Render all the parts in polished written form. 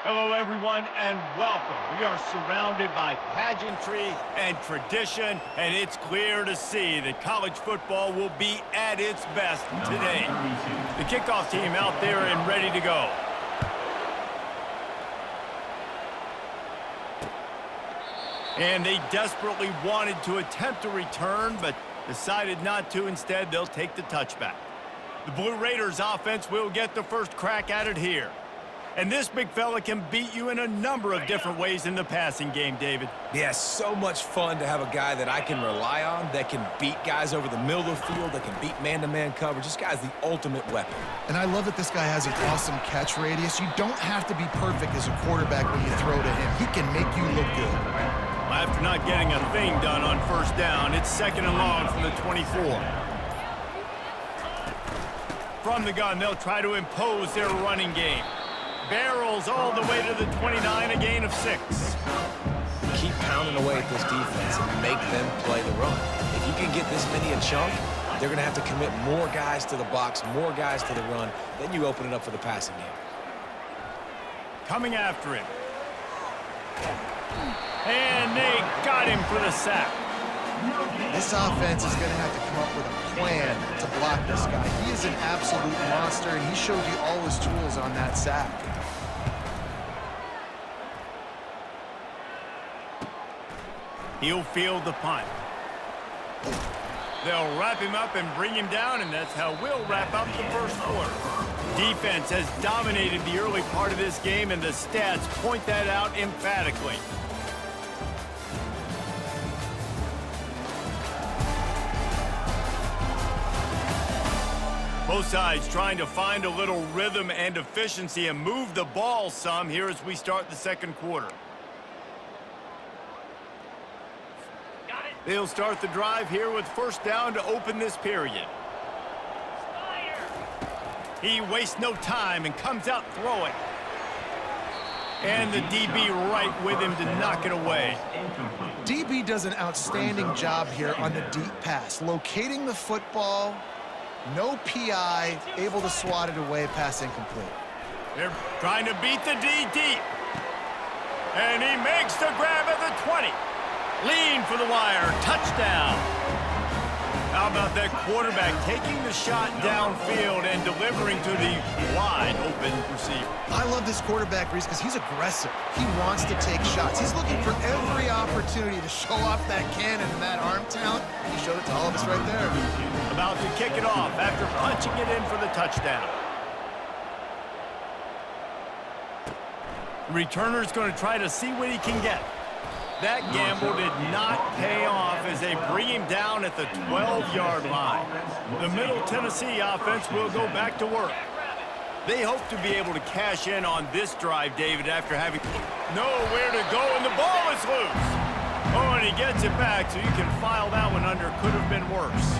Hello, everyone, and welcome. We are surrounded by pageantry and tradition, and it's clear to see that college football will be at its best today. The kickoff team out there and ready to go. And they desperately wanted to attempt a return, but decided not to. Instead, they'll take the touchback. The Blue Raiders offense will get the first crack at it here. And this big fella can beat you in a number of different ways in the passing game, David. Yeah, so much fun to have a guy that I can rely on, that can beat guys over the middle of the field, that can beat man-to-man coverage. This guy's the ultimate weapon. And I love that this guy has an awesome catch radius. You don't have to be perfect as a quarterback when you throw to him. He can make you look good. After not getting a thing done on first down, it's 2nd and long from the 24. From the gun, they'll try to impose their running game. Barrels all the way to the 29, a gain of 6. Keep pounding away at this defense and make them play the run. If you can get this many a chunk, they're going to have to commit more guys to the box, more guys to the run. Then you open it up for the passing game. Coming after it. And they got him for the sack. This offense is going to have to come up with a plan to block this guy. He is an absolute monster, and he showed you all his tools on that sack. He'll field the punt. They'll wrap him up and bring him down, and that's how we'll wrap up the first quarter. Defense has dominated the early part of this game, and the stats point that out emphatically. Both sides trying to find a little rhythm and efficiency and move the ball some here as we start the second quarter. They'll start the drive here with first down to open this period. He wastes no time and comes out throwing. And the DB right with him to knock it away. DB does an outstanding job here on the deep pass, locating the football. No PI, able to swat it away, pass incomplete. They're trying to beat the D deep. And he makes the grab at the 20. Lean for the wire, touchdown. How about that quarterback taking the shot downfield and delivering to the wide open receiver? I love this quarterback, Reese, because he's aggressive. He wants to take shots. He's looking for every opportunity to show off that cannon and that arm talent. He showed it to all of us right there. About to kick it off after punching it in for the touchdown. The returner's going to try to see what he can get. That gamble did not pay off as they bring him down at the 12-yard line. The Middle Tennessee offense will go back to work. They hope to be able to cash in on this drive, David, after having nowhere to go, and the ball is loose. Oh, and he gets it back, so you can file that one under. Could have been worse.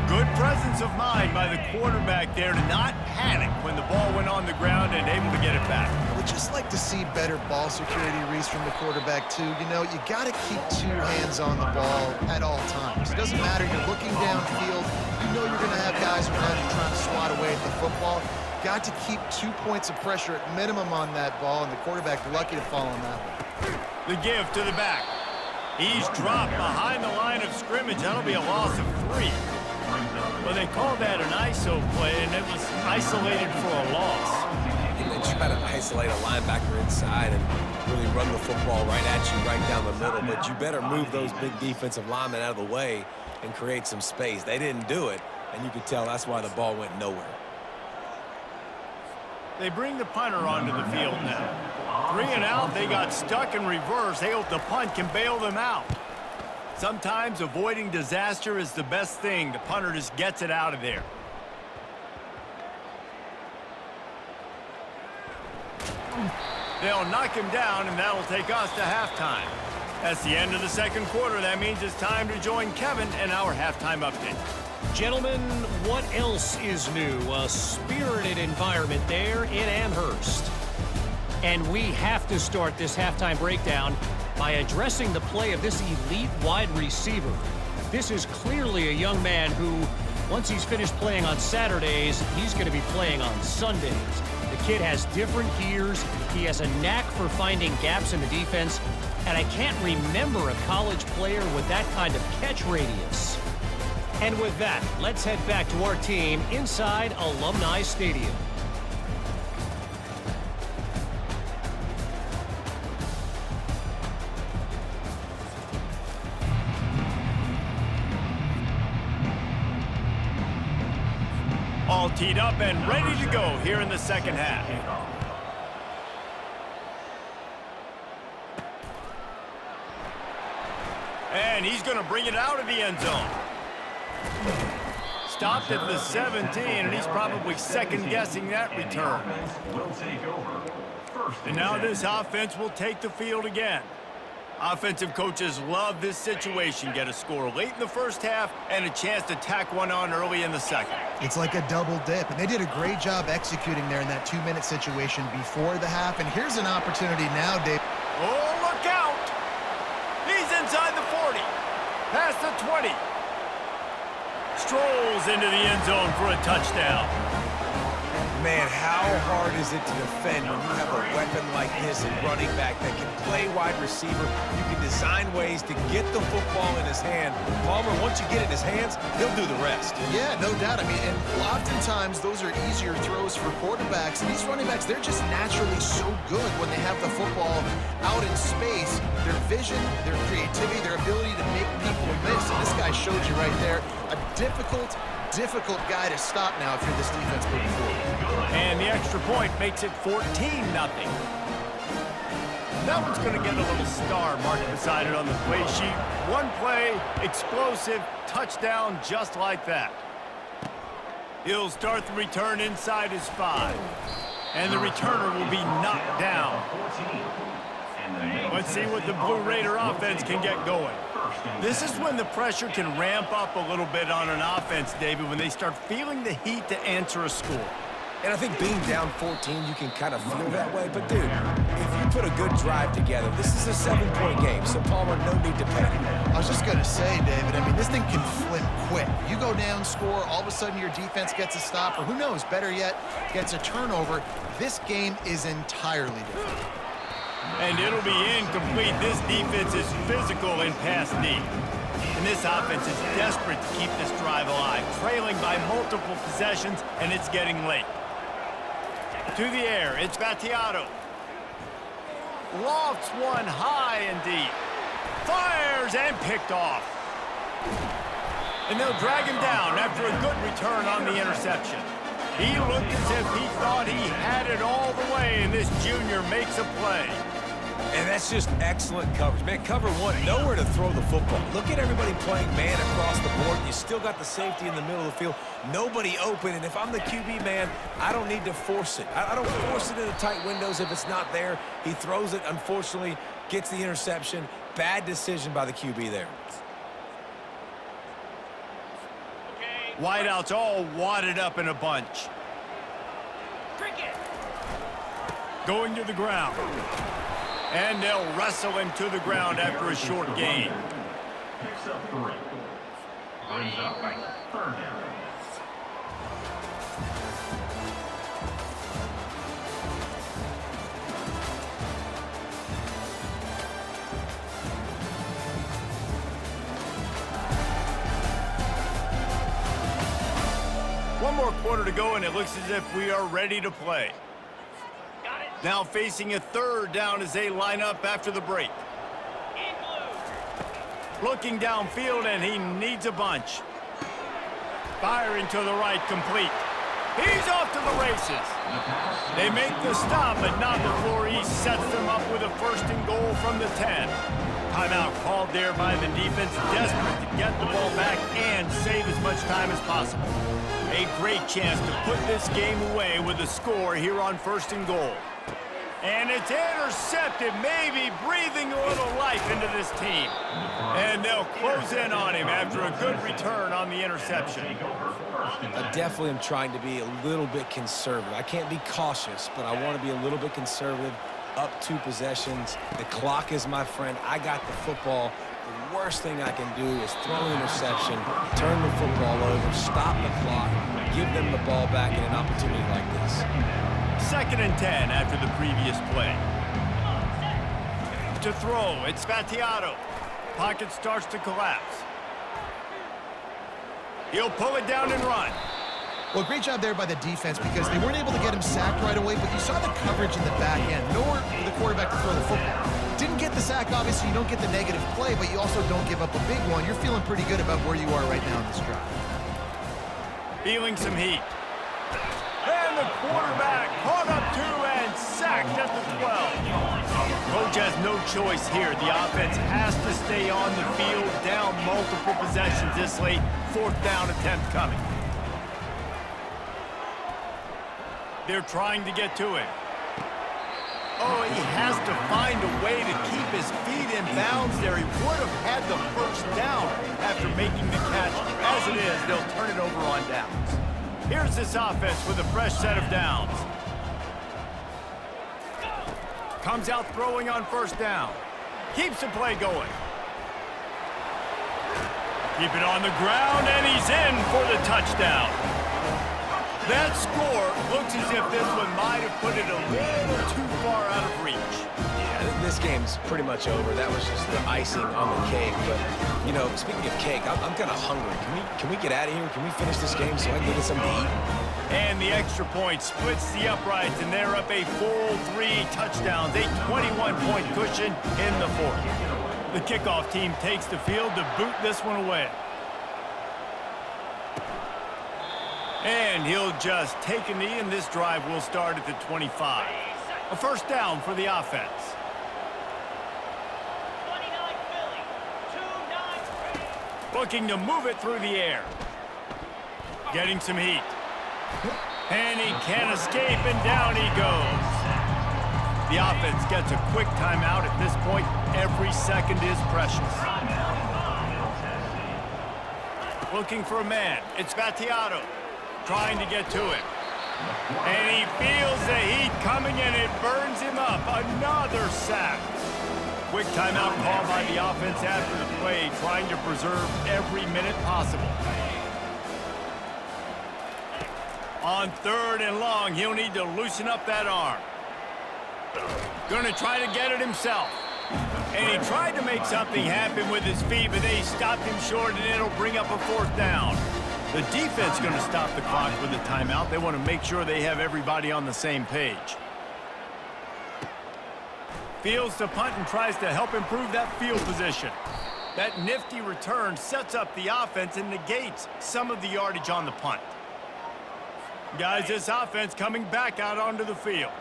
Good presence of mind by the quarterback there to not panic when the ball went on the ground and able to get it back. I would just like to see better ball security, Reese, from the quarterback, too. You know, you got to keep 2 hands on the ball at all times. It doesn't matter. You're looking downfield. You know you're going to have guys around you trying to swat away at the football. Got to keep 2 points of pressure at minimum on that ball, and the quarterback lucky to fall on that one. The give to the back. He's dropped behind the line of scrimmage. That'll be a loss of 3. Well, they called that an ISO play, and it was isolated for a loss. And they try to isolate a linebacker inside and really run the football right at you, right down the middle. But you better move those big defensive linemen out of the way and create some space. They didn't do it, and you could tell that's why the ball went nowhere. They bring the punter onto the field now. 3 and out, they got stuck in reverse. They hope the punt can bail them out. Sometimes avoiding disaster is the best thing. The punter just gets it out of there. They'll knock him down, and that'll take us to halftime. That's the end of the second quarter. That means it's time to join Kevin and our halftime update. Gentlemen, what else is new? A spirited environment there in Amherst. And we have to start this halftime breakdown by addressing the play of this elite wide receiver. This is clearly a young man who, once he's finished playing on Saturdays, he's going to be playing on Sundays. The kid has different gears. He has a knack for finding gaps in the defense. And I can't remember a college player with that kind of catch radius. And with that, let's head back to our team inside Alumni Stadium. All teed up and ready to go here in the second half. And he's going to bring it out of the end zone. Stopped at the 17, and he's probably second-guessing that return. And now this offense will take the field again. Offensive coaches love this situation. Get a score late in the first half and a chance to tack one on early in the second. It's like a double dip, and they did a great job executing there in that 2-minute situation before the half. And here's an opportunity now, Dave. Oh, look out! He's inside the 40, past the 20. Strolls into the end zone for a touchdown. Man, how hard is it to defend when you have a weapon like this, a running back that can play wide receiver? You can design ways to get the football in his hand. Palmer, once you get it in his hands, he'll do the rest. Yeah, no doubt. I mean, and oftentimes those are easier throws for quarterbacks. And these running backs, they're just naturally so good when they have the football out in space. Their vision, their creativity, their ability to make people miss. And this guy showed you right there a difficult guy to stop now if you're this defense moving forward. And the extra point makes it 14-0. That one's going to get a little star marked beside it on the play sheet. One play, explosive, touchdown just like that. He'll start the return inside his 5. And the returner will be knocked down. Let's see what the Blue Raider offense can get going. This is when the pressure can ramp up a little bit on an offense, David, when they start feeling the heat to answer a score. And I think being down 14, you can kind of feel that way. But, dude, if you put a good drive together, this is a 7-point game, so Palmer, no need to panic. I was just going to say, David, I mean, this thing can flip quick. You go down, score, all of a sudden your defense gets a stop, or who knows, better yet, gets a turnover. This game is entirely different. And it'll be incomplete. This defense is physical and past D. And this offense is desperate to keep this drive alive, trailing by multiple possessions, and it's getting late. To the air, it's Battiato. Lofts one high and deep. Fires and picked off. And they'll drag him down after a good return on the interception. He looked as if he thought he had it all the way, and this junior makes a play. And that's just excellent coverage. Man, cover one, nowhere to throw the football. Look at everybody playing man across the board. You still got the safety in the middle of the field. Nobody open, and if I'm the QB, man, I don't need to force it. I don't force it into tight windows if it's not there. He throws it, unfortunately, gets the interception. Bad decision by the QB there. Wideouts all wadded up in a bunch. Going to the ground. And they'll wrestle him to the ground after a short gain. Picks up 3. Brings up by 3rd down. One more quarter to go, and it looks as if we are ready to play. Now facing a 3rd down as they line up after the break. Looking downfield, and he needs a bunch. Firing to the right, complete. He's off to the races. They make the stop, but not before he sets them up with a 1st and goal from the 10. Timeout called there by the defense, desperate to get the ball back and save as much time as possible. A great chance to put this game away with a score here on 1st and goal. And it's intercepted, maybe breathing a little life into this team. And they'll close in on him after a good return on the interception. I definitely am trying to be a little bit conservative. I can't be cautious, but I want to be a little bit conservative. Up 2 possessions. The clock is my friend. I got the football. The worst thing I can do is throw an interception, turn the football over, stop the clock, give them the ball back in an opportunity like this. 2nd and 10 after the previous play. To throw, it's Spatiato. Pocket starts to collapse. He'll pull it down and run. Well, great job there by the defense because they weren't able to get him sacked right away, but you saw the coverage in the back end. Nowhere for the quarterback to throw the football. Didn't get the sack, obviously. You don't get the negative play, but you also don't give up a big one. You're feeling pretty good about where you are right now in this drive. Feeling some heat. And the quarterback caught up to and sacked at the 12. Coach has no choice here. The offense has to stay on the field, down multiple possessions this late. 4th down attempt coming. They're trying to get to him. Oh, he has to find a way to keep his feet in bounds there. He would have had the first down after making the catch. As it is, they'll turn it over on downs. Here's this offense with a fresh set of downs. Comes out throwing on 1st down. Keeps the play going. Keep it on the ground, and he's in for the touchdown. That score looks as if this one might have put it a little too far out of reach. Yeah, this game's pretty much over. That was just the icing on the cake. But, you know, speaking of cake, I'm kind of hungry. Can we get out of here? Can we finish this game so I can get something to eat? And the extra point splits the uprights, and they're up a full 3 touchdowns, a 21-point cushion in the 4th. The kickoff team takes the field to boot this one away. And he'll just take a knee, and this drive will start at the 25. A 1st down for the offense. Looking to move it through the air. Getting some heat. And he can't escape, and down he goes. The offense gets a quick timeout at this point. Every second is precious. Looking for a man. It's Spatiato. Trying to get to him. And he feels the heat coming, and it burns him up. Another sack. Quick timeout call by the offense after the play, trying to preserve every minute possible. On 3rd and long, he'll need to loosen up that arm. Going to try to get it himself. And he tried to make something happen with his feet, but they stopped him short, and it'll bring up a 4th down. The defense going to stop the clock with a timeout. They want to make sure they have everybody on the same page. Fields to punt and tries to help improve that field position. That nifty return sets up the offense and negates some of the yardage on the punt. Guys, this offense coming back out onto the field.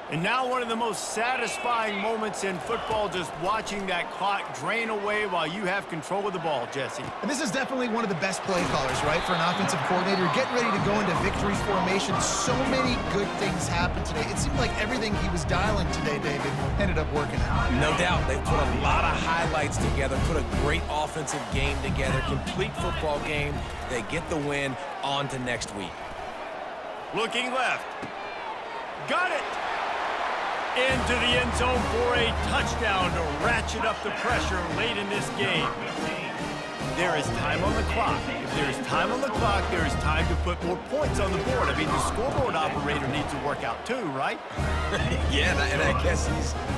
And now one of the most satisfying moments in football, just watching that clock drain away while you have control of the ball, Jesse. And this is definitely one of the best play callers, right, for an offensive coordinator. Getting ready to go into victory formation. So many good things happened today. It seemed like everything he was dialing today, David, ended up working out. No doubt. They put a lot of highlights together, put a great offensive game together, complete football game. They get the win. On to next week. Looking left. Got it! Into the end zone for a touchdown to ratchet up the pressure late in this game. There is time on the clock. If there is time on the clock, there is time to put more points on the board. I mean, the scoreboard operator needs to work out too, right? Yeah, and I guess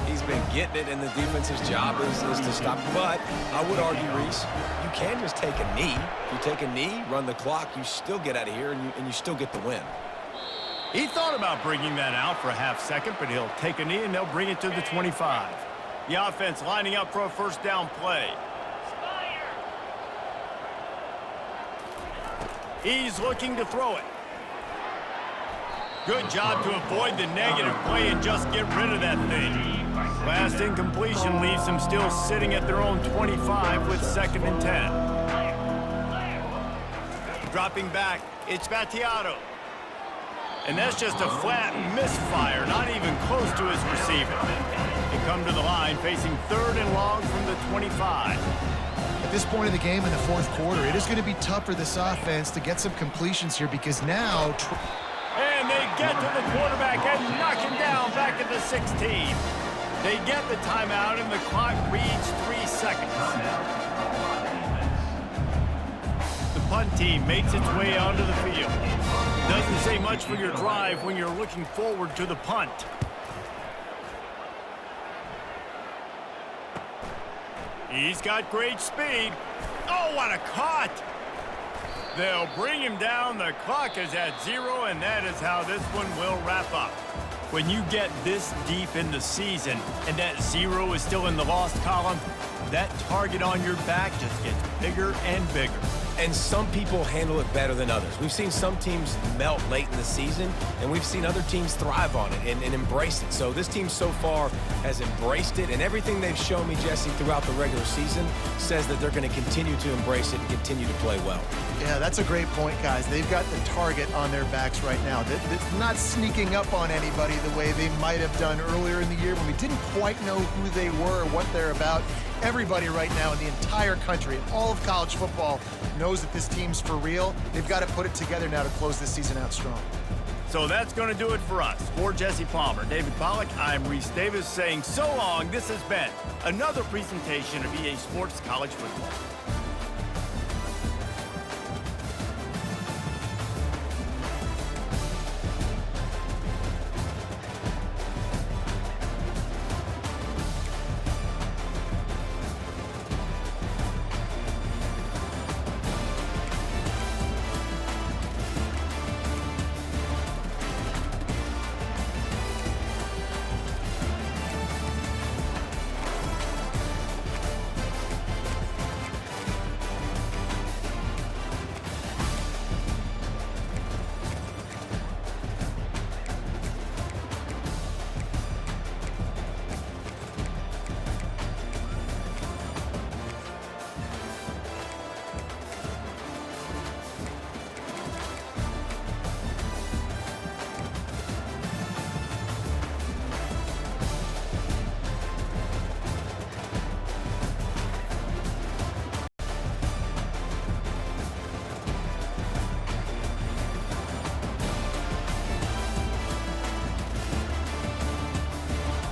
he's been getting it, and the defense's job is to stop. But I would argue, Reese, you can just take a knee. If you take a knee, run the clock, you still get out of here, and you still get the win. He thought about bringing that out for a half second, but he'll take a knee and they'll bring it to the 25. The offense lining up for a 1st down play. He's looking to throw it. Good job to avoid the negative play and just get rid of that thing. Last incompletion leaves them still sitting at their own 25 with 2nd and 10. Dropping back, it's Spatiato. And that's just a flat misfire, not even close to his receiver. They come to the line facing 3rd and long from the 25. At this point in the game in the 4th quarter, it is going to be tough for this offense to get some completions here because now... And they get to the quarterback and knock him down back at the 16. They get the timeout and the clock reads 3 seconds. The punt team makes its way onto the field. Doesn't say much for your drive when you're looking forward to the punt. He's got great speed. Oh, what a cut! They'll bring him down. The clock is at 0, and that is how this one will wrap up. When you get this deep in the season and that 0 is still in the lost column, that target on your back just gets bigger and bigger. And some people handle it better than others. We've seen some teams melt late in the season, and we've seen other teams thrive on it and embrace it. So this team so far has embraced it, and everything they've shown me, Jesse, throughout the regular season says that they're going to continue to embrace it and continue to play well. Yeah, that's a great point, guys. They've got the target on their backs right now. They're not sneaking up on anybody the way they might have done earlier in the year when we didn't quite know who they were or what they're about. Everybody right now in the entire country and all of college football knows that this team's for real. They've got to put it together now to close this season out strong. So that's going to do it for us. For Jesse Palmer, David Pollack, I'm Reese Davis saying so long. This has been another presentation of EA Sports College Football.